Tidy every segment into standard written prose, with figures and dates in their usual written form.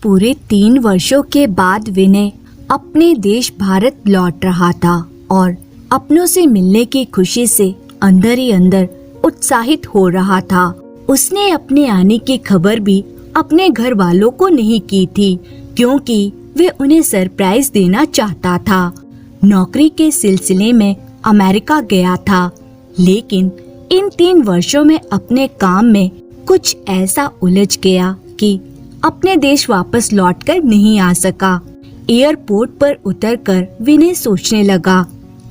पूरे 3 वर्षों के बाद विनय अपने देश भारत लौट रहा था और अपनों से मिलने की खुशी से अंदर ही अंदर उत्साहित हो रहा था। उसने अपने आने की खबर भी अपने घर वालों को नहीं की थी, क्योंकि वे उन्हें सरप्राइज देना चाहता था। नौकरी के सिलसिले में अमेरिका गया था, लेकिन इन 3 वर्षों में अपने काम में कुछ ऐसा उलझ गया कि अपने देश वापस लौटकर नहीं आ सका। एयरपोर्ट पर उतरकर विनय सोचने लगा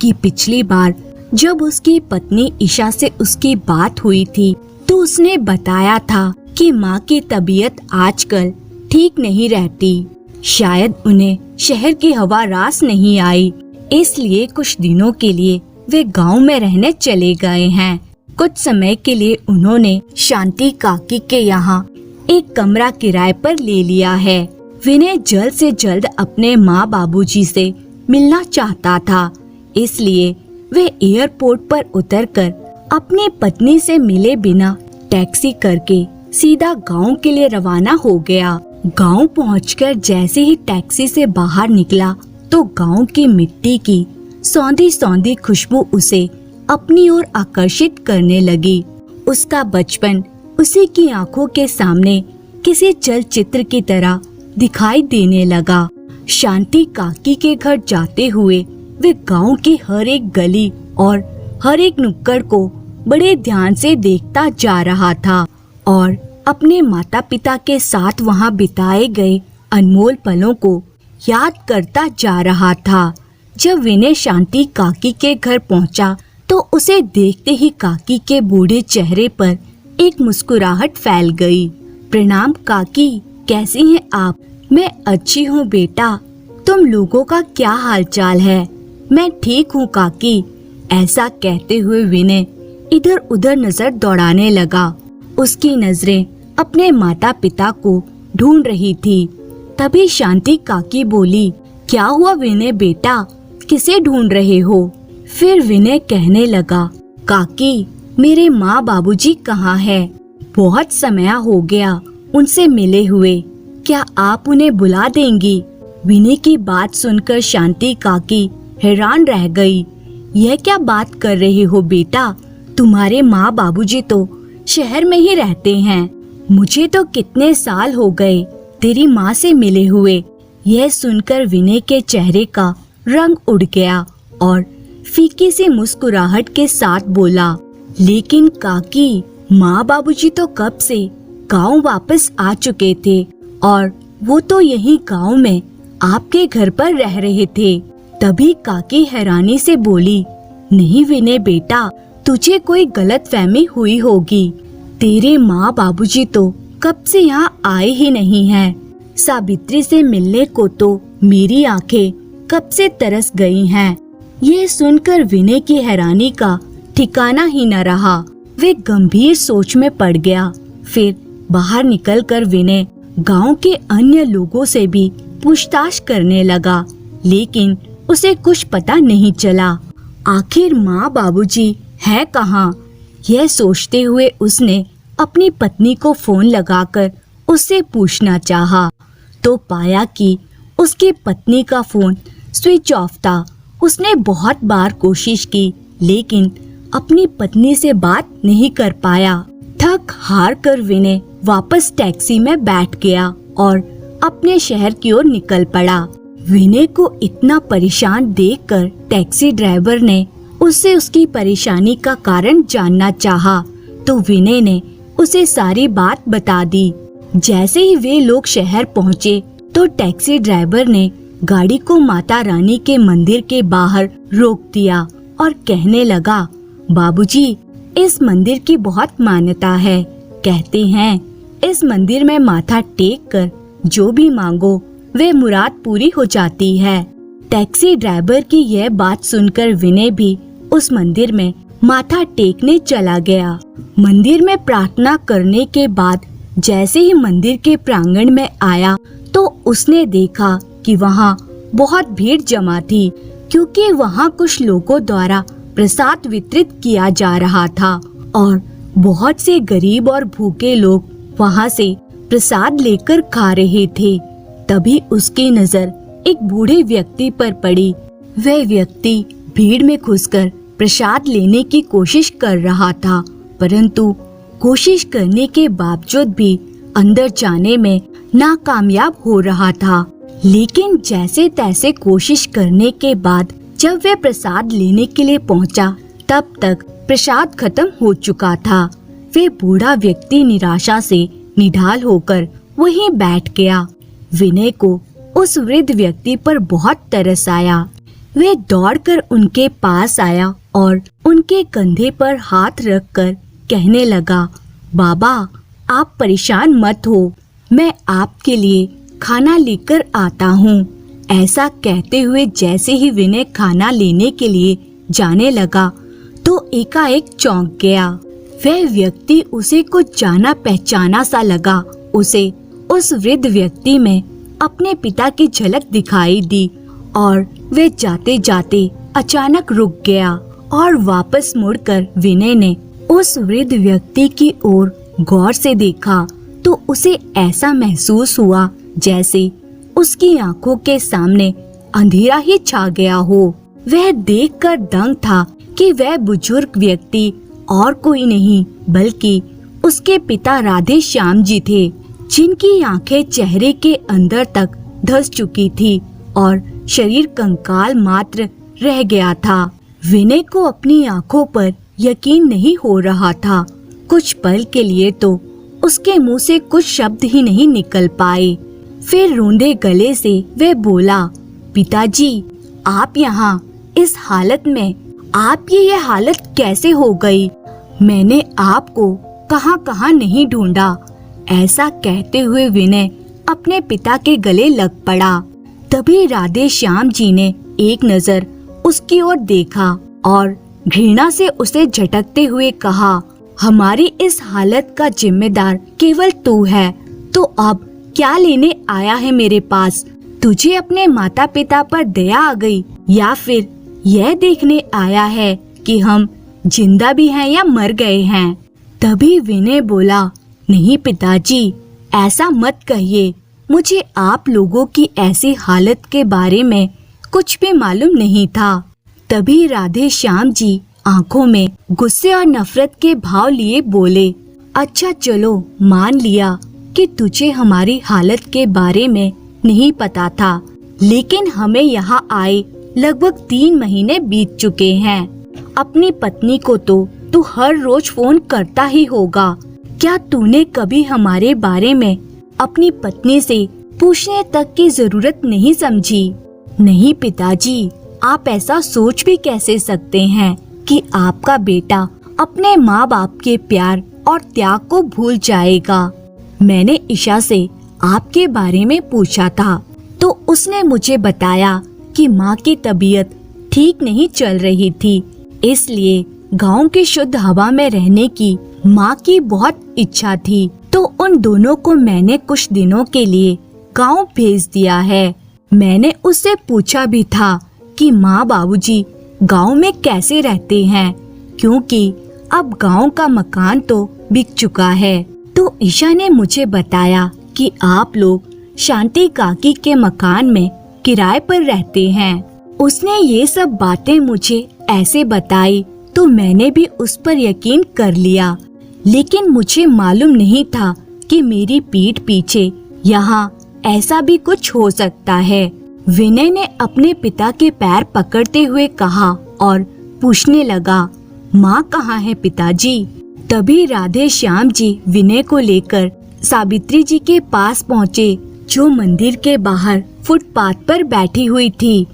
कि पिछली बार जब उसकी पत्नी ईशा से उसकी बात हुई थी तो उसने बताया था कि माँ की तबीयत आजकल ठीक नहीं रहती। शायद उन्हें शहर की हवा रास नहीं आई, इसलिए कुछ दिनों के लिए वे गांव में रहने चले गए हैं। कुछ समय के लिए उन्होंने शांति काकी के यहाँ एक कमरा किराए पर ले लिया है। विनय जल्द से जल्द अपने माँ बाबूजी से मिलना चाहता था, इसलिए वे एयरपोर्ट पर उतरकर अपनी पत्नी से मिले बिना टैक्सी करके सीधा गांव के लिए रवाना हो गया। गांव पहुंचकर जैसे ही टैक्सी से बाहर निकला तो गांव की मिट्टी की सौंधी सौंधी खुशबू उसे अपनी ओर आकर्षित करने लगी। उसका बचपन उसी की आंखों के सामने किसी चलचित्र की तरह दिखाई देने लगा। शांति काकी के घर जाते हुए वे गांव की हर एक गली और हर एक नुक्कड़ को बड़े ध्यान से देखता जा रहा था और अपने माता पिता के साथ वहां बिताए गए अनमोल पलों को याद करता जा रहा था। जब विनय शांति काकी के घर पहुंचा तो उसे देखते ही काकी के बूढ़े चेहरे पर एक मुस्कुराहट फैल गई। प्रणाम काकी, कैसी हैं आप? मैं अच्छी हूँ बेटा, तुम लोगों का क्या हालचाल है? मैं ठीक हूँ काकी। ऐसा कहते हुए विनय इधर उधर नजर दौड़ाने लगा। उसकी नजरें अपने माता पिता को ढूंढ रही थी। तभी शांति काकी बोली, क्या हुआ विनय बेटा, किसे ढूंढ रहे हो? फिर विनय कहने लगा, काकी मेरे माँ बाबूजी कहाँ है? बहुत समय हो गया उनसे मिले हुए, क्या आप उन्हें बुला देंगी? विनय की बात सुनकर शांति काकी हैरान रह गई। यह क्या बात कर रहे हो बेटा, तुम्हारे माँ बाबूजी तो शहर में ही रहते हैं। मुझे तो कितने साल हो गए तेरी माँ से मिले हुए। यह सुनकर विनय के चेहरे का रंग उड़ गया और फीकी सी मुस्कुराहट के साथ बोला, लेकिन काकी माँ बाबूजी तो कब से गांव वापस आ चुके थे और वो तो यही गांव में आपके घर पर रह रहे थे। तभी काकी हैरानी से बोली, नहीं विनय बेटा, तुझे कोई गलतफहमी हुई होगी। तेरे माँ बाबूजी तो कब से यहाँ आए ही नहीं हैं। सावित्री से मिलने को तो मेरी आंखें कब से तरस गई हैं। ये सुनकर विनय की हैरानी का ठिकाना ही न रहा। वे गंभीर सोच में पड़ गया। फिर बाहर निकलकर विनय गांव के अन्य लोगों से भी पूछताछ करने लगा, लेकिन उसे कुछ पता नहीं चला। आखिर माँ बाबूजी है कहाँ? यह सोचते हुए उसने अपनी पत्नी को फोन लगाकर उससे पूछना चाहा, तो पाया कि उसकी पत्नी का फोन स्विच ऑफ था। उसने बहुत बार कोशिश की, लेकिन अपनी पत्नी से बात नहीं कर पाया। थक हार कर विनय वापस टैक्सी में बैठ गया और अपने शहर की ओर निकल पड़ा। विनय को इतना परेशान देखकर टैक्सी ड्राइवर ने उससे उसकी परेशानी का कारण जानना चाहा, तो विनय ने उसे सारी बात बता दी। जैसे ही वे लोग शहर पहुँचे तो टैक्सी ड्राइवर ने गाड़ी को माता रानी के मंदिर के बाहर रोक दिया और कहने लगा, बाबूजी इस मंदिर की बहुत मान्यता है। कहते हैं इस मंदिर में माथा टेक कर जो भी मांगो वे मुराद पूरी हो जाती है। टैक्सी ड्राइवर की यह बात सुनकर विनय भी उस मंदिर में माथा टेकने चला गया। मंदिर में प्रार्थना करने के बाद जैसे ही मंदिर के प्रांगण में आया तो उसने देखा कि वहाँ बहुत भीड़ जमा थी, क्योंकि वहाँ कुछ लोगों द्वारा प्रसाद वितरित किया जा रहा था और बहुत से गरीब और भूखे लोग वहाँ से प्रसाद लेकर खा रहे थे। तभी उसकी नजर एक बूढ़े व्यक्ति पर पड़ी। वह व्यक्ति भीड़ में घुसकर प्रसाद लेने की कोशिश कर रहा था, परंतु कोशिश करने के बावजूद भी अंदर जाने में नाकामयाब हो रहा था। लेकिन जैसे तैसे कोशिश करने के बाद जब वह प्रसाद लेने के लिए पहुंचा, तब तक प्रसाद खत्म हो चुका था। वह बूढ़ा व्यक्ति निराशा से निढाल होकर वहीं बैठ गया। विनय को उस वृद्ध व्यक्ति पर बहुत तरस आया। वह दौड़कर उनके पास आया और उनके कंधे पर हाथ रखकर कहने लगा, बाबा, आप परेशान मत हो, मैं आपके लिए खाना लेकर आता हूँ। ऐसा कहते हुए जैसे ही विनय खाना लेने के लिए जाने लगा तो एकाएक चौंक गया। वह व्यक्ति उसे कुछ जाना पहचाना सा लगा। उसे उस वृद्ध व्यक्ति में अपने पिता की झलक दिखाई दी और वे जाते जाते अचानक रुक गया और वापस मुड़कर विनय ने उस वृद्ध व्यक्ति की ओर गौर से देखा तो उसे ऐसा महसूस हुआ जैसे उसकी आंखों के सामने अंधेरा ही छा गया हो। वह देखकर दंग था कि वह बुजुर्ग व्यक्ति और कोई नहीं बल्कि उसके पिता राधे श्याम जी थे, जिनकी आंखें चेहरे के अंदर तक धंस चुकी थी और शरीर कंकाल मात्र रह गया था। विनय को अपनी आंखों पर यकीन नहीं हो रहा था। कुछ पल के लिए तो उसके मुंह से कुछ शब्द ही नहीं निकल पाए। फिर रूंधे गले से वह बोला, पिताजी, आप यहाँ इस हालत में, आपकी ये हालत कैसे हो गई? मैंने आपको कहाँ कहाँ नहीं ढूंढा। ऐसा कहते हुए विनय अपने पिता के गले लग पड़ा। तभी राधे श्याम जी ने एक नजर उसकी ओर देखा और घृणा से उसे झटकते हुए कहा, हमारी इस हालत का जिम्मेदार केवल तू है, तो अब क्या लेने आया है मेरे पास? तुझे अपने माता पिता पर दया आ गई या फिर यह देखने आया है कि हम जिंदा भी हैं या मर गए हैं? तभी विनय बोला, नहीं पिताजी, ऐसा मत कहिए। मुझे आप लोगों की ऐसी हालत के बारे में कुछ भी मालूम नहीं था। तभी राधे श्याम जी आंखों में गुस्से और नफरत के भाव लिए बोले, अच्छा चलो, मान लिया कि तुझे हमारी हालत के बारे में नहीं पता था, लेकिन हमें यहाँ आए लगभग 3 महीने बीत चुके हैं। अपनी पत्नी को तो तू हर रोज फोन करता ही होगा। क्या तूने कभी हमारे बारे में अपनी पत्नी से पूछने तक की जरूरत नहीं समझी? नहीं पिताजी, आप ऐसा सोच भी कैसे सकते हैं कि आपका बेटा अपने माँ बाप के प्यार और त्याग को भूल जाएगा? मैंने ईशा से आपके बारे में पूछा था तो उसने मुझे बताया कि माँ की तबीयत ठीक नहीं चल रही थी, इसलिए गांव की शुद्ध हवा में रहने की माँ की बहुत इच्छा थी, तो उन दोनों को मैंने कुछ दिनों के लिए गांव भेज दिया है। मैंने उससे पूछा भी था कि माँ बाबूजी गांव में कैसे रहते हैं, क्योंकि अब गांव का मकान तो बिक चुका है। तो ईशा ने मुझे बताया कि आप लोग शांति काकी के मकान में किराए पर रहते हैं। उसने ये सब बातें मुझे ऐसे बताई तो मैंने भी उस पर यकीन कर लिया, लेकिन मुझे मालूम नहीं था कि मेरी पीठ पीछे यहाँ ऐसा भी कुछ हो सकता है। विनय ने अपने पिता के पैर पकड़ते हुए कहा और पूछने लगा, माँ कहाँ है पिताजी? तभी राधे श्याम जी विनय को लेकर सावित्री जी के पास पहुँचे, जो मंदिर के बाहर फुटपाथ पर बैठी हुई थी।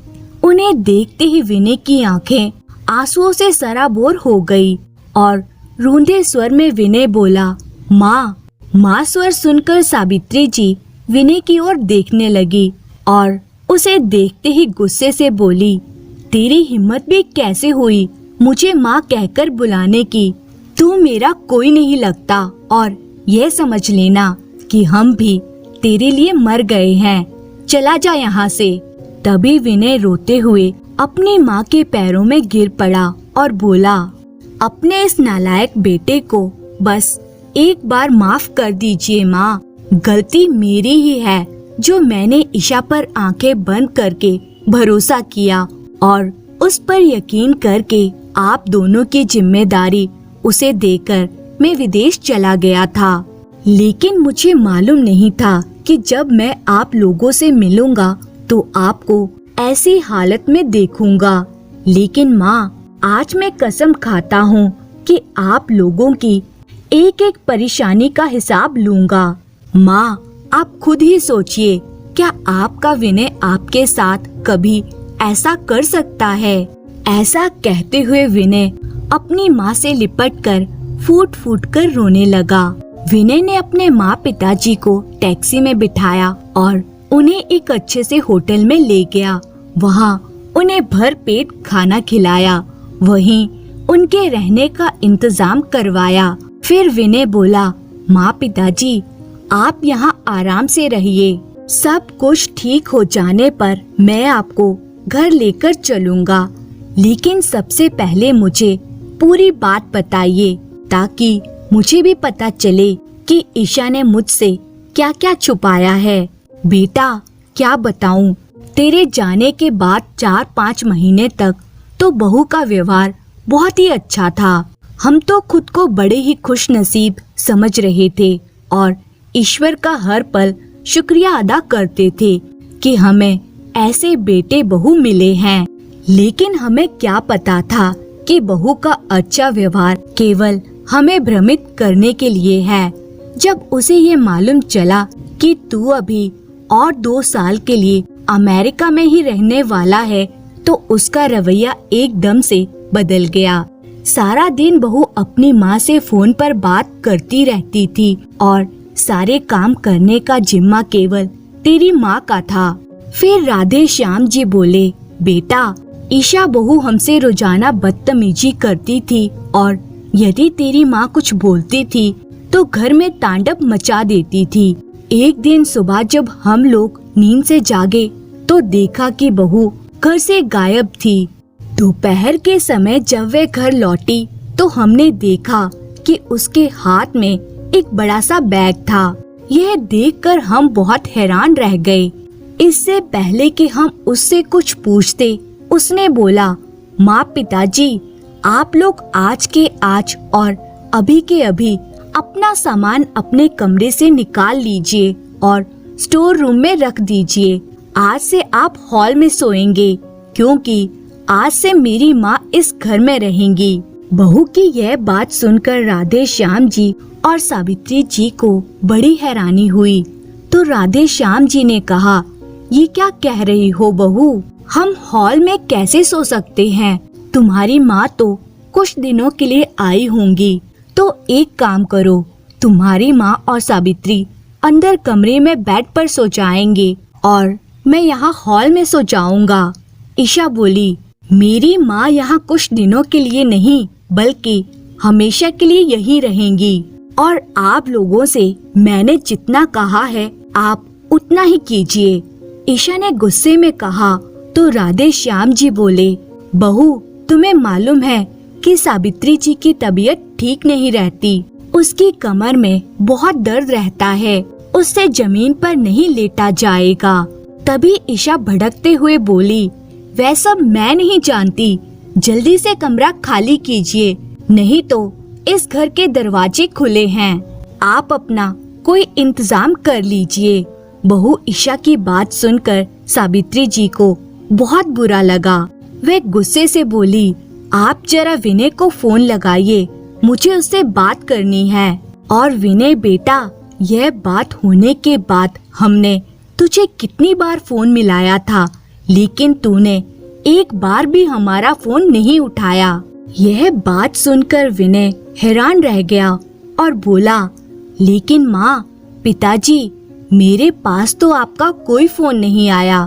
उन्हें देखते ही विनय की आंखें आंसुओं से सराबोर हो गई और रूंधे स्वर में विनय बोला, माँ। माँ स्वर सुनकर सावित्री जी विनय की ओर देखने लगी और उसे देखते ही गुस्से से बोली, तेरी हिम्मत भी कैसे हुई मुझे माँ कहकर बुलाने की? तू मेरा कोई नहीं लगता और यह समझ लेना कि हम भी तेरे लिए मर गए हैं। चला जा यहाँ से। तभी विनय रोते हुए अपनी माँ के पैरों में गिर पड़ा और बोला, अपने इस नालायक बेटे को बस एक बार माफ कर दीजिए माँ, गलती मेरी ही है। जो मैंने ईशा पर आंखें बंद करके भरोसा किया और उस पर यकीन करके आप दोनों की जिम्मेदारी उसे देकर मैं विदेश चला गया था। लेकिन मुझे मालूम नहीं था कि जब मैं आप लोगों से मिलूंगा तो आपको ऐसी हालत में देखूंगा। लेकिन माँ, आज मैं कसम खाता हूँ कि आप लोगों की एक एक परेशानी का हिसाब लूंगा। माँ, आप खुद ही सोचिए, क्या आपका विनय आपके साथ कभी ऐसा कर सकता है? ऐसा कहते हुए विनय अपनी माँ से लिपटकर फूट फूट कर रोने लगा। विनय ने अपने माँ पिताजी को टैक्सी में बिठाया और उन्हें एक अच्छे से होटल में ले गया। वहाँ उन्हें भर पेट खाना खिलाया, वहीं उनके रहने का इंतजाम करवाया। फिर विनय बोला, माँ पिताजी, आप यहाँ आराम से रहिए। सब कुछ ठीक हो जाने पर मैं आपको घर लेकर चलूंगा। लेकिन सबसे पहले मुझे पूरी बात बताइए ताकि मुझे भी पता चले कि ईशा ने मुझसे क्या क्या छुपाया है। बेटा, क्या बताऊं, तेरे जाने के बाद 4-5 महीने तक तो बहू का व्यवहार बहुत ही अच्छा था। हम तो खुद को बड़े ही खुश नसीब समझ रहे थे और ईश्वर का हर पल शुक्रिया अदा करते थे कि हमें ऐसे बेटे बहू मिले हैं। लेकिन हमें क्या पता था कि बहू का अच्छा व्यवहार केवल हमें भ्रमित करने के लिए है। जब उसे ये मालूम चला कि तू अभी और 2 साल के लिए अमेरिका में ही रहने वाला है तो उसका रवैया एकदम से बदल गया। सारा दिन बहू अपनी माँ से फोन पर बात करती रहती थी और सारे काम करने का जिम्मा केवल तेरी माँ का था। फिर राधे श्याम जी बोले, बेटा, ईशा बहू हमसे रोजाना बदतमीजी करती थी और यदि तेरी माँ कुछ बोलती थी तो घर में तांडव मचा देती थी। एक दिन सुबह जब हम लोग नींद से जागे तो देखा कि बहू घर से गायब थी। दोपहर के समय जब वे घर लौटी तो हमने देखा कि उसके हाथ में एक बड़ा सा बैग था। यह देखकर हम बहुत हैरान रह गए। इससे पहले कि हम उससे कुछ पूछते, उसने बोला, माँ पिताजी, आप लोग आज के आज और अभी के अभी अपना सामान अपने कमरे से निकाल लीजिए और स्टोर रूम में रख दीजिए। आज से आप हॉल में सोएंगे क्योंकि आज से मेरी माँ इस घर में रहेंगी। बहू की यह बात सुनकर राधे श्याम जी और सावित्री जी को बड़ी हैरानी हुई। तो राधे श्याम जी ने कहा, ये क्या कह रही हो बहू, हम हॉल में कैसे सो सकते हैं? तुम्हारी माँ तो कुछ दिनों के लिए आई होंगी, तो एक काम करो, तुम्हारी माँ और सावित्री अंदर कमरे में बेड पर सो जाएंगे और मैं यहाँ हॉल में सो जाऊंगा। ईशा बोली, मेरी माँ यहाँ कुछ दिनों के लिए नहीं बल्कि हमेशा के लिए यही रहेंगी और आप लोगों से मैंने जितना कहा है आप उतना ही कीजिए। ईशा ने गुस्से में कहा तो राधे श्याम जी बोले, बहू, तुम्हें मालूम है कि सावित्री जी की तबीयत ठीक नहीं रहती। उसकी कमर में बहुत दर्द रहता है, उससे जमीन पर नहीं लेटा जाएगा। तभी ईशा भड़कते हुए बोली, वह सब मैं नहीं जानती, जल्दी से कमरा खाली कीजिए, नहीं तो इस घर के दरवाजे खुले हैं, आप अपना कोई इंतजाम कर लीजिए। बहू ईशा की बात सुनकर सावित्री जी को बहुत बुरा लगा। वे गुस्से से बोली, आप जरा विनय को फोन लगाइए, मुझे उससे बात करनी है। और विनय बेटा, यह बात होने के बाद हमने तुझे कितनी बार फोन मिलाया था, लेकिन तूने एक बार भी हमारा फोन नहीं उठाया। यह बात सुनकर विनय हैरान रह गया और बोला, लेकिन माँ, पिताजी, मेरे पास तो आपका कोई फोन नहीं आया।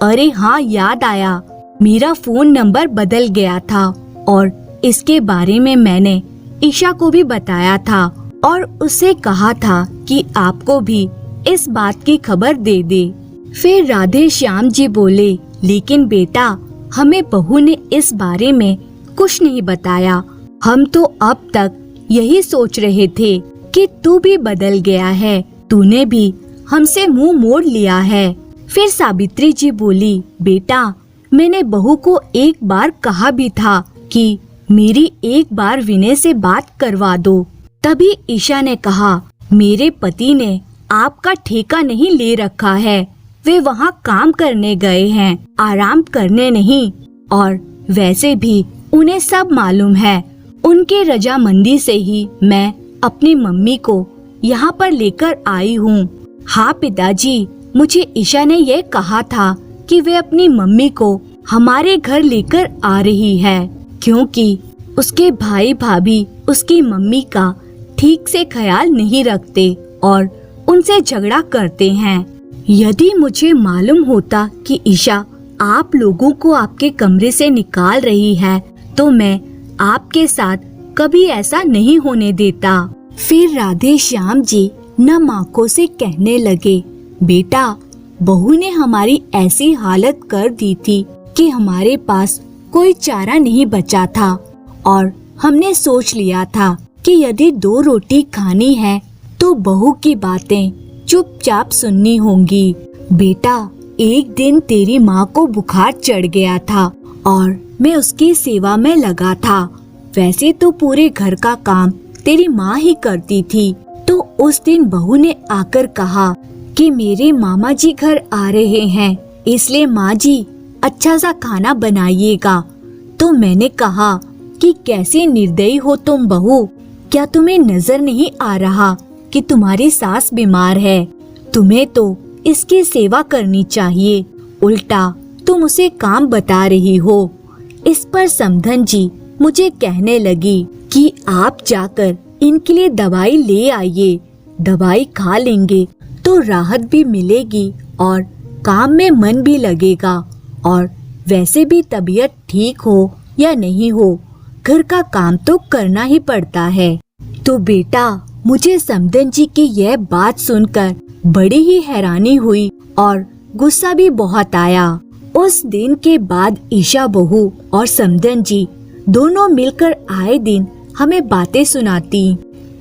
अरे हाँ, याद आया, मेरा फोन नंबर बदल गया था और इसके बारे में मैंने ईशा को भी बताया था और उसे कहा था कि आपको भी इस बात की खबर दे दे। फिर राधे श्याम जी बोले, लेकिन बेटा, हमें बहू ने इस बारे में कुछ नहीं बताया। हम तो अब तक यही सोच रहे थे कि तू भी बदल गया है, तूने भी हमसे मुंह मोड़ लिया है। फिर सावित्री जी बोली, बेटा मैंने बहू को एक बार कहा भी था कि मेरी एक बार विनय से बात करवा दो। तभी ईशा ने कहा, मेरे पति ने आपका ठेका नहीं ले रखा है, वे वहाँ काम करने गए हैं, आराम करने नहीं। और वैसे भी उन्हें सब मालूम है। उनके रजामंदी से ही मैं अपनी मम्मी को यहाँ पर लेकर आई हूँ। हाँ पिताजी, मुझे ईशा ने ये कहा था कि वे अपनी मम्मी को हमारे घर लेकर आ रही है, क्योंकि उसके भाई भाभी उसकी मम्मी का ठीक से ख्याल नहीं रखते और उनसे झगड़ा करते हैं। यदि मुझे मालूम होता कि ईशा आप लोगों को आपके कमरे से निकाल रही है तो मैं आपके साथ कभी ऐसा नहीं होने देता। फिर राधे श्याम जी नम आंखों से कहने लगे, बेटा बहू ने हमारी ऐसी हालत कर दी थी कि हमारे पास कोई चारा नहीं बचा था और हमने सोच लिया था कि यदि 2 रोटी खानी है तो बहू की बातें चुपचाप सुननी होंगी। बेटा एक दिन तेरी माँ को बुखार चढ़ गया था और मैं उसकी सेवा में लगा था। वैसे तो पूरे घर का काम तेरी माँ ही करती थी। तो उस दिन बहू ने आकर कहा कि मेरे मामा जी घर आ रहे हैं, इसलिए माँ जी अच्छा सा खाना बनाइएगा। तो मैंने कहा कि कैसी निर्दयी हो तुम बहू, क्या तुम्हें नजर नहीं आ रहा कि तुम्हारी सास बीमार है? तुम्हें तो इसकी सेवा करनी चाहिए, उल्टा तुम उसे काम बता रही हो। इस पर समधन जी मुझे कहने लगी कि आप जाकर इनके लिए दवाई ले आइए, दवाई खा लेंगे तो राहत भी मिलेगी और काम में मन भी लगेगा। और वैसे भी तबीयत ठीक हो या नहीं हो, घर का काम तो करना ही पड़ता है। तो बेटा मुझे समधन जी की यह बात सुनकर बड़ी ही हैरानी हुई और गुस्सा भी बहुत आया। उस दिन के बाद ईशा बहू और समधन जी दोनों मिलकर आए दिन हमें बातें सुनाती।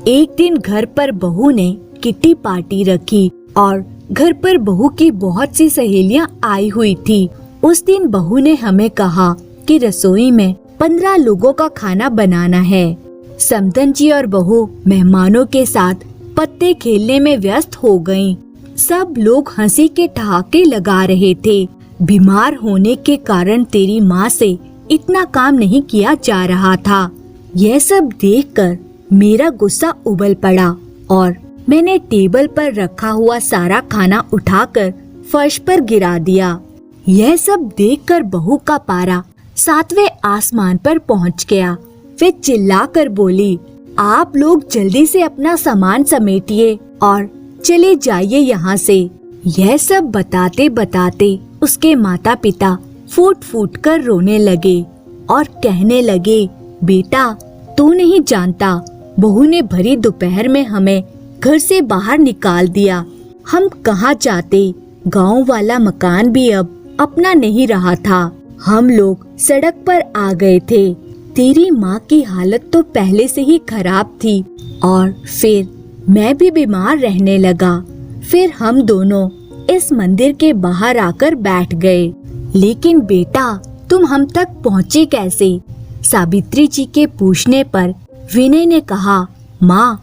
एक दिन घर पर बहू ने किट्टी पार्टी रखी और घर पर बहू की बहुत सी सहेलियां आई हुई थी। उस दिन बहू ने हमें कहा कि रसोई में 15 लोगों का खाना बनाना है। समधन जी और बहू मेहमानों के साथ पत्ते खेलने में व्यस्त हो गईं। सब लोग हंसी के ठहाके लगा रहे थे। बीमार होने के कारण तेरी माँ से इतना काम नहीं किया जा रहा था। यह सब देखकर मेरा गुस्सा उबल पड़ा और मैंने टेबल पर रखा हुआ सारा खाना उठाकर फर्श पर गिरा दिया। यह सब देखकर बहू का पारा 7वें आसमान पर पहुंच गया। वे चिल्लाकर बोली, आप लोग जल्दी से अपना सामान समेटिए और चले जाइए यहाँ से। यह सब बताते बताते उसके माता पिता फूट फूट कर रोने लगे और कहने लगे, बेटा तू नहीं जानता, बहू ने भरी दोपहर में हमें घर से बाहर निकाल दिया। हम कहाँ जाते? गांव वाला मकान भी अब अपना नहीं रहा था। हम लोग सड़क पर आ गए थे। तेरी माँ की हालत तो पहले से ही खराब थी और फिर मैं भी बीमार रहने लगा। फिर हम दोनों इस मंदिर के बाहर आकर बैठ गए। लेकिन बेटा तुम हम तक पहुँचे कैसे? सावित्री जी के पूछने पर विनय ने कहा, माँ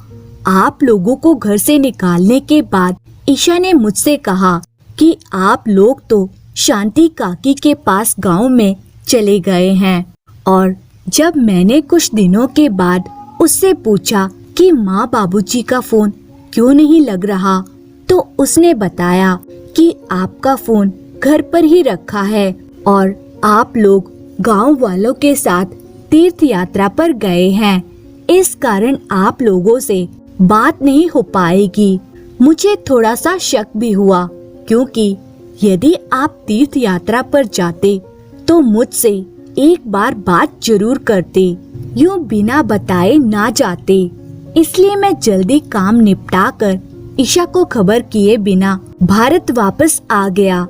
आप लोगों को घर से निकालने के बाद ईशा ने मुझसे कहा कि आप लोग तो शांति काकी के पास गांव में चले गए हैं। और जब मैंने कुछ दिनों के बाद उससे पूछा कि माँ बाबूजी का फोन क्यों नहीं लग रहा, तो उसने बताया कि आपका फोन घर पर ही रखा है और आप लोग गांव वालों के साथ तीर्थ यात्रा पर गए हैं। इस कारण आप लोगों से बात नहीं हो पाएगी। मुझे थोड़ा सा शक भी हुआ, क्योंकि यदि आप तीर्थ यात्रा पर जाते तो मुझसे एक बार बात जरूर करते, यूं बिना बताए ना जाते। इसलिए मैं जल्दी काम निपटा कर ईशा को खबर किए बिना भारत वापस आ गया।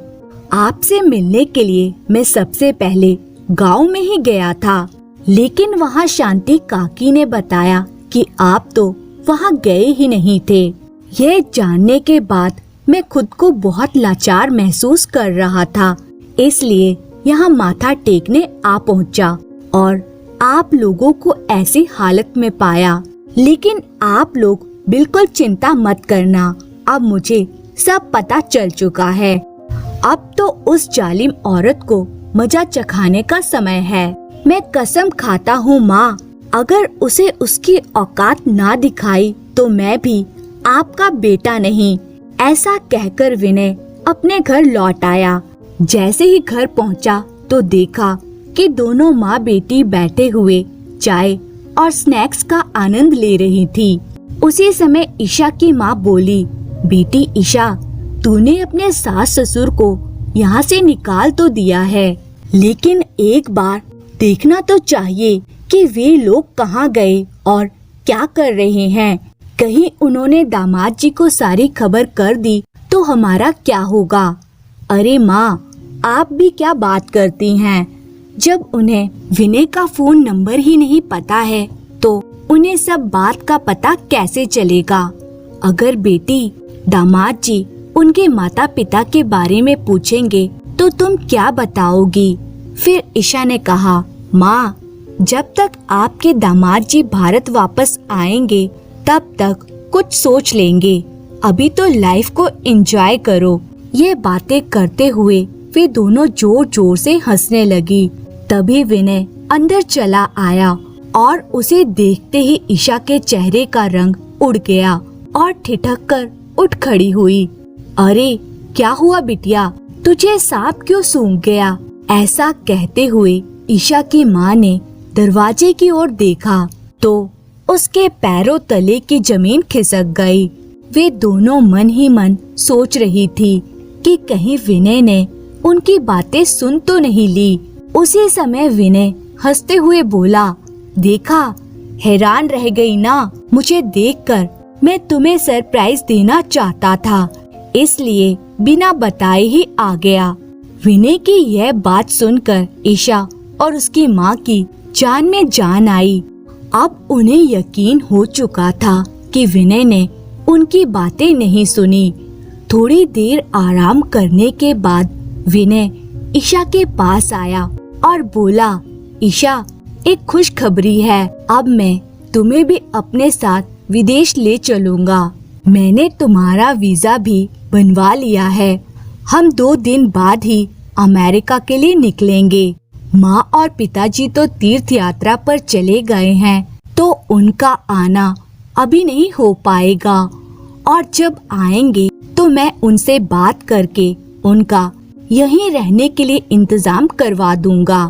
आपसे मिलने के लिए मैं सबसे पहले गांव में ही गया था, लेकिन वहाँ शांति काकी ने बताया कि आप तो वहाँ गए ही नहीं थे। यह जानने के बाद मैं खुद को बहुत लाचार महसूस कर रहा था, इसलिए यहाँ माथा टेकने आ पहुँचा और आप लोगों को ऐसी हालत में पाया। लेकिन आप लोग बिल्कुल चिंता मत करना, अब मुझे सब पता चल चुका है। अब तो उस जालिम औरत को मजा चखाने का समय है। मैं कसम खाता हूँ माँ, अगर उसे उसकी औकात ना दिखाई तो मैं भी आपका बेटा नहीं। ऐसा कहकर विनय अपने घर लौट आया। जैसे ही घर पहुँचा तो देखा कि दोनों माँ बेटी बैठे हुए चाय और स्नैक्स का आनंद ले रही थी। उसी समय ईशा की माँ बोली, बेटी ईशा, तूने अपने सास ससुर को यहाँ से निकाल तो दिया है, लेकिन एक बार देखना तो चाहिए कि वे लोग कहाँ गए और क्या कर रहे हैं। कहीं उन्होंने दामाद जी को सारी खबर कर दी तो हमारा क्या होगा। अरे माँ, आप भी क्या बात करती हैं। जब उन्हें विनय का फोन नंबर ही नहीं पता है तो उन्हें सब बात का पता कैसे चलेगा। अगर बेटी दामाद जी उनके माता पिता के बारे में पूछेंगे तो तुम क्या बताओगी। फिर ईशा ने कहा, माँ, जब तक आपके दामाद जी भारत वापस आएंगे तब तक कुछ सोच लेंगे, अभी तो लाइफ को एंजॉय करो। ये बातें करते हुए वे दोनों जोर जोर से हंसने लगी। तभी विनय अंदर चला आया और उसे देखते ही ईशा के चेहरे का रंग उड़ गया और ठिठक कर उठ खड़ी हुई। अरे क्या हुआ बिटिया, तुझे सांप क्यों सूंघ गया। ऐसा कहते हुए ईशा की माँ ने दरवाजे की ओर देखा तो उसके पैरों तले की जमीन खिसक गई। वे दोनों मन ही मन सोच रही थी कि कहीं विनय ने उनकी बातें सुन तो नहीं ली। उसी समय विनय हंसते हुए बोला, देखा, हैरान रह गई ना मुझे देखकर। मैं तुम्हें सरप्राइज देना चाहता था, इसलिए बिना बताए ही आ गया। विनय की यह बात सुनकर ईशा और उसकी माँ की जान में जान आई। अब उन्हें यकीन हो चुका था कि विनय ने उनकी बातें नहीं सुनी। थोड़ी देर आराम करने के बाद विनय ईशा के पास आया और बोला, ईशा, एक खुशखबरी है। अब मैं तुम्हें भी अपने साथ विदेश ले चलूंगा। मैंने तुम्हारा वीजा भी बनवा लिया है। हम 2 दिन बाद ही अमेरिका के लिए निकलेंगे। माँ और पिताजी तो तीर्थ यात्रा पर चले गए हैं तो उनका आना अभी नहीं हो पाएगा, और जब आएंगे तो मैं उनसे बात करके उनका यहीं रहने के लिए इंतजाम करवा दूंगा।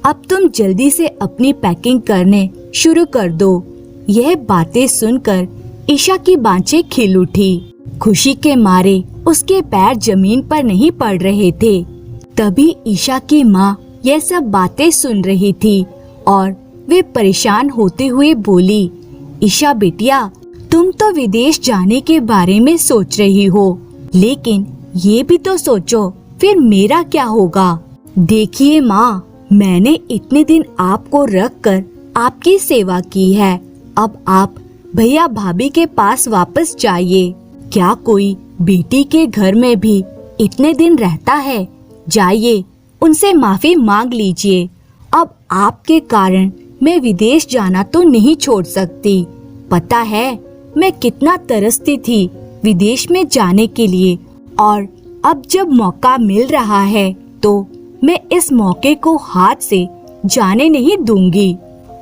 अब तुम जल्दी से अपनी पैकिंग करने शुरू कर दो। यह बातें सुनकर ईशा की बाँछें खिल उठी। खुशी के मारे उसके पैर जमीन पर नहीं पड़ रहे थे। तभी ईशा की माँ यह सब बातें सुन रही थी और वे परेशान होते हुए बोली, ईशा बिटिया, तुम तो विदेश जाने के बारे में सोच रही हो, लेकिन ये भी तो सोचो फिर मेरा क्या होगा। देखिए माँ, मैंने इतने दिन आपको रखकर आपकी सेवा की है। अब आप भैया भाभी के पास वापस जाइए। क्या कोई बेटी के घर में भी इतने दिन रहता है। जाइए, उनसे माफी मांग लीजिए। अब आपके कारण मैं विदेश जाना तो नहीं छोड़ सकती। पता है मैं कितना तरसती थी विदेश में जाने के लिए, और अब जब मौका मिल रहा है तो मैं इस मौके को हाथ से जाने नहीं दूंगी।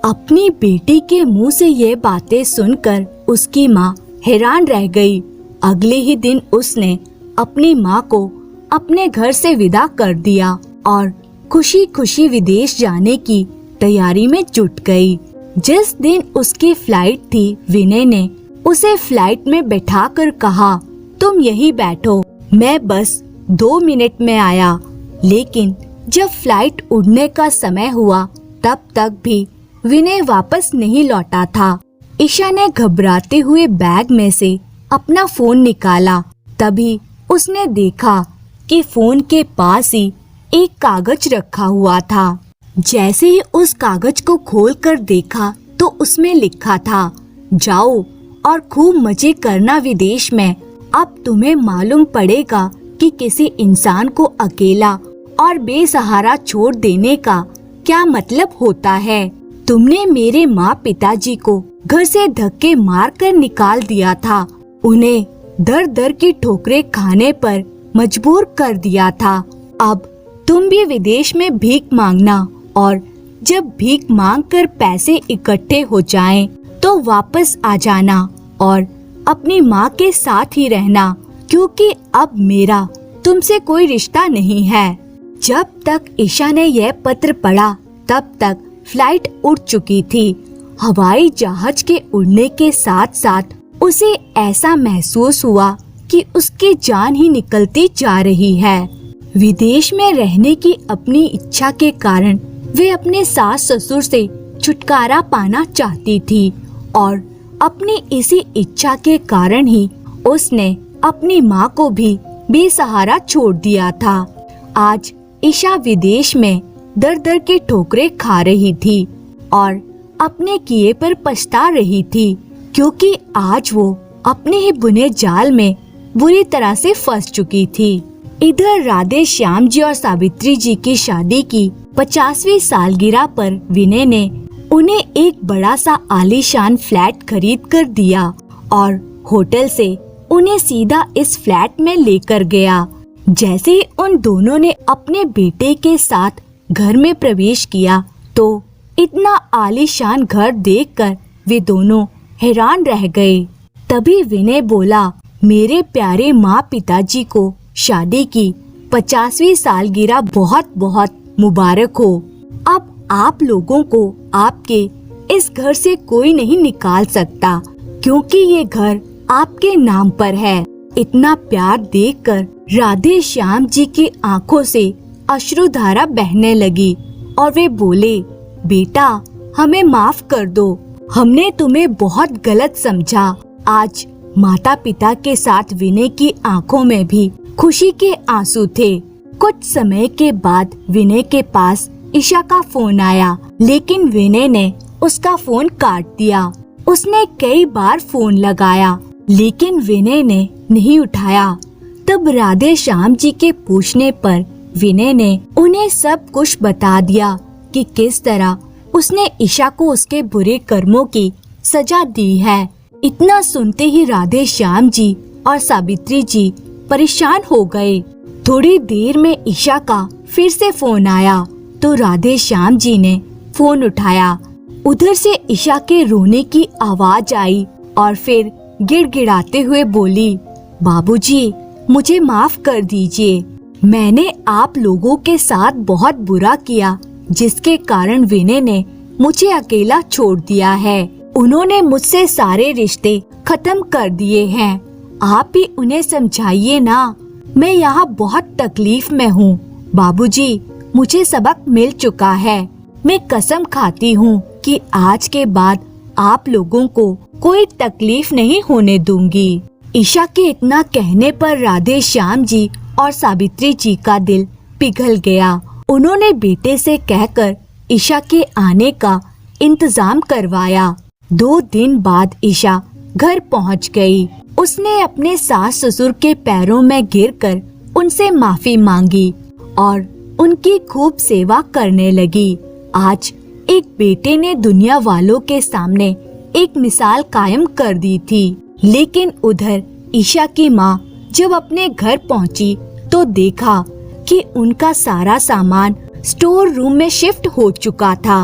अपनी बेटी के मुंह से ये बातें सुनकर उसकी माँ हैरान रह गई। अगले ही दिन उसने अपनी माँ को अपने घर से विदा कर दिया और खुशी खुशी विदेश जाने की तैयारी में जुट गई। जिस दिन उसकी फ्लाइट थी, विनय ने उसे फ्लाइट में बैठाकर कहा, तुम यहीं बैठो, मैं बस 2 मिनट में आया। लेकिन जब फ्लाइट उड़ने का समय हुआ तब तक भी विनय वापस नहीं लौटा था। ईशा ने घबराते हुए बैग में से अपना फोन निकाला। तभी उसने देखा कि फोन के पास ही एक कागज रखा हुआ था। जैसे ही उस कागज को खोलकर देखा तो उसमें लिखा था, जाओ और खूब मजे करना विदेश में, अब तुम्हें मालूम पड़ेगा कि किसी इंसान को अकेला और बेसहारा छोड़ देने का क्या मतलब होता है। तुमने मेरे माँ पिताजी को घर से धक्के मारकर निकाल दिया था, उन्हें दर दर की ठोकरें खाने पर मजबूर कर दिया था। अब तुम भी विदेश में भीख मांगना और जब भीख मांगकर पैसे इकट्ठे हो जाएं, तो वापस आ जाना और अपनी माँ के साथ ही रहना, क्योंकि अब मेरा तुमसे कोई रिश्ता नहीं है। जब तक ईशा ने यह पत्र पढ़ा तब तक फ्लाइट उड़ चुकी थी। हवाई जहाज के उड़ने के साथ साथ उसे ऐसा महसूस हुआ कि उसकी जान ही निकलती जा रही है। विदेश में रहने की अपनी इच्छा के कारण वे अपने सास ससुर से छुटकारा पाना चाहती थी और अपनी इसी इच्छा के कारण ही उसने अपनी माँ को भी बेसहारा छोड़ दिया था। आज ईशा विदेश में दर दर की ठोकरें खा रही थी और अपने किए पर पछता रही थी, क्योंकि आज वो अपने ही बुने जाल में बुरी तरह से फंस चुकी थी। इधर राधे श्याम जी और सावित्री जी की शादी की 50वीं सालगिरह पर विनय ने उन्हें एक बड़ा सा आलीशान फ्लैट खरीद कर दिया और होटल से उन्हें सीधा इस फ्लैट में लेकर गया। जैसे ही उन दोनों ने अपने बेटे के साथ घर में प्रवेश किया तो इतना आलीशान घर देखकर वे दोनों हैरान रह गए। तभी विनय बोला, मेरे प्यारे माँ पिताजी को शादी की 50वीं सालगिरह बहुत बहुत मुबारक हो। अब आप लोगों को आपके इस घर से कोई नहीं निकाल सकता, क्योंकि ये घर आपके नाम पर है। इतना प्यार देखकर राधे श्याम जी की आंखों से अश्रुधारा बहने लगी और वे बोले, बेटा हमें माफ कर दो, हमने तुम्हें बहुत गलत समझा। आज माता पिता के साथ विनय की आंखों में भी खुशी के आंसू थे। कुछ समय के बाद विनय के पास ईशा का फोन आया, लेकिन विनय ने उसका फोन काट दिया। उसने कई बार फोन लगाया, लेकिन विनय ने नहीं उठाया। तब राधे श्याम जी के पूछने पर विनय ने उन्हें सब कुछ बता दिया कि किस तरह उसने ईशा को उसके बुरे कर्मों की सजा दी है। इतना सुनते ही राधे श्याम जी और सावित्री जी परेशान हो गए। थोड़ी देर में ईशा का फिर से फोन आया तो राधे श्याम जी ने फोन उठाया। उधर से ईशा के रोने की आवाज आई और फिर गिड़गिड़ाते हुए बोली, बाबूजी मुझे माफ कर दीजिए, मैंने आप लोगों के साथ बहुत बुरा किया, जिसके कारण विनय ने मुझे अकेला छोड़ दिया है। उन्होंने मुझसे सारे रिश्ते खत्म कर दिए हैं। आप ही उन्हें समझाइए ना, मैं यहाँ बहुत तकलीफ में हूँ। बाबूजी मुझे सबक मिल चुका है। मैं कसम खाती हूँ कि आज के बाद आप लोगों को कोई तकलीफ नहीं होने दूंगी। ईशा के इतना कहने पर राधे श्याम जी और सावित्री जी का दिल पिघल गया। उन्होंने बेटे से कहकर ईशा के आने का इंतजाम करवाया। 2 दिन बाद ईशा घर पहुंच गई। उसने अपने सास ससुर के पैरों में गिरकर उनसे माफी मांगी और उनकी खूब सेवा करने लगी। आज एक बेटे ने दुनिया वालों के सामने एक मिसाल कायम कर दी थी। लेकिन उधर ईशा की माँ जब अपने घर पहुंची तो देखा कि उनका सारा सामान स्टोर रूम में शिफ्ट हो चुका था।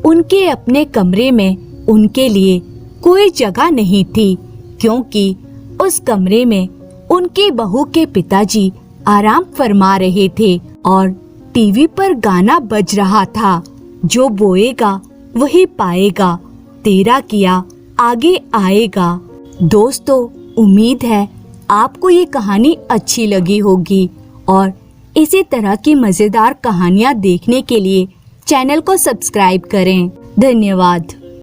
उनके अपने कमरे में उनके लिए कोई जगह नहीं थी, क्योंकि उस कमरे में उनकी बहू के पिताजी आराम फरमा रहे थे और टीवी पर गाना बज रहा था, जो बोएगा वही पाएगा, तेरा किया आगे आएगा। दोस्तों, उम्मीद है आपको ये कहानी अच्छी लगी होगी और इसी तरह की मजेदार कहानियाँ देखने के लिए चैनल को सब्सक्राइब करें। धन्यवाद।